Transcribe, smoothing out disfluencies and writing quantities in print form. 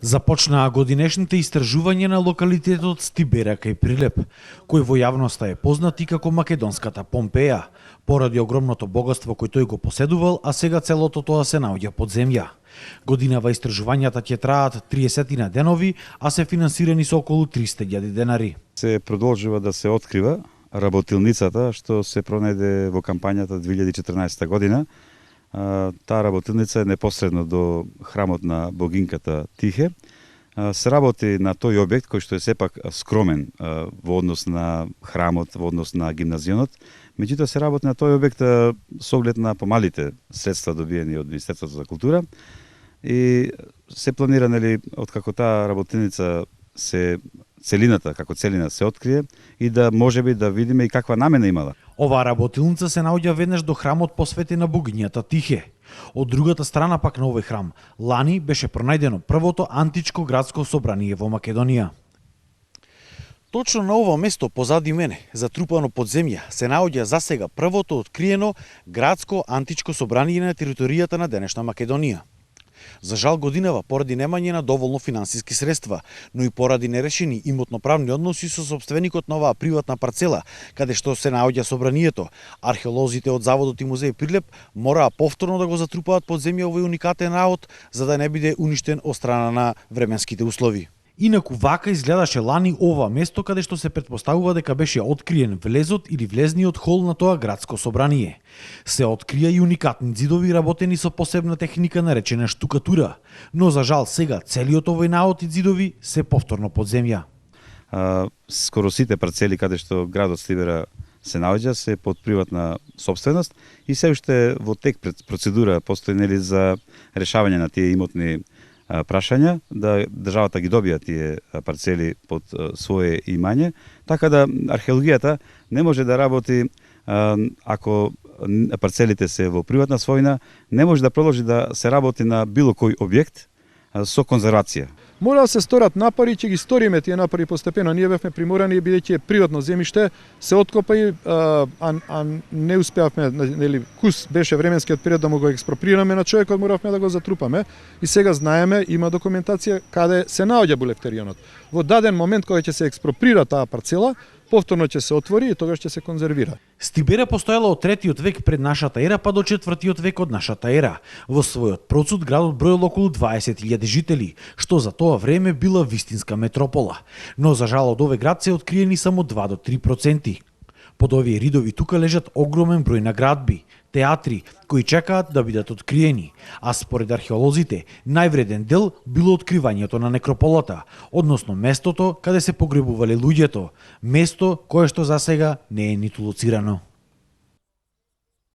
Започнаа годинешните истражувања на локалитетот Стибера кај Прилеп, кој во јавноста е познат и како македонската Помпеја, поради огромното богатство кој тој го поседувал, а сега целото тоа се наоѓа под земја. Годинава истражувањата ќе траат 30 денови, а се финансирани со околу 300.000 денари. Се продолжува да се открива работилницата што се пронајде во кампањата 2014 година. Таа работилница е непосредно до храмот на богинката Тихе. Се работи на тој објект кој што е сепак скромен во однос на храмот, во однос на гимназионот. Меѓутоа се работи на тој објект со оглед на помалите средства добиени од Министерството за култура и се планира, откако таа работилница целината како целина се открие и да можеби да видиме и каква намена имала. Оваа работилница се наоѓа веднаш до храмот посветен на богињата Тихе. Од другата страна пак на овој храм, лани беше пронајдено првото античко градско собрание во Македонија. Точно на ово место позади мене, затрупано под земја, се наоѓа засега првото откриено градско античко собрание на територијата на денешна Македонија. За жал годинава поради немање на доволно финансиски средства, но и поради нерешени имотно-правни односи со сопственикот на оваа приватна парцела, каде што се наоѓа собранието, археолозите од Заводот и музеј Прилеп мораа повторно да го затрупаат под земја овој уникатен наод, за да не биде уништен од страна на временските услови. Инаку вака изгледаше лани ова место каде што се претпоставува дека беше откриен влезот или влезниот хол на тоа градско собрание. Се открија и уникатни ѕидови работени со посебна техника наречена штукатура, но за жал сега целиот овој наод и ձидови се повторно под земја. Скоро сите парцели каде што градот Стибера се наоѓа се под приватна собственост и се уште во тек процедура постои за решавање на тие имотни прашања, да државата ги добија тие парцели под свое имање, така да археологијата не може да работи ако парцелите се во приватна својна, не може да продолжи да се работи на било кој објект со конзервација. Мора да се сторат напори, ќе ги сториме тие напори постепено. Ние бевме приморани бидејќи е приватно земјиште, се откопа и не успеавме, кус беше временскиот период да му го експроприираме на човекот, моравме да го затрупаме и сега знаеме, има документација каде се наоѓа булевтерионот. Во даден момент кога ќе се експроприира таа парцела, повторно ќе се отвори и тогаш ќе се конзервира. Стибера постоела од 3-тиот век пред нашата ера па до 4-тиот век од нашата ера. Во својот процуд градот броил околу 20.000 жители, што за тоа време била вистинска метропола. Но за жал од овој град се откриени само 2 до 3%. Под овие ридови тука лежат огромен број наградби, театри кои чекаат да бидат откриени, а според археолозите највреден дел било откривањето на некрополата, односно местото каде се погребувале луѓето, место кое што засега не е ниту лоцирано.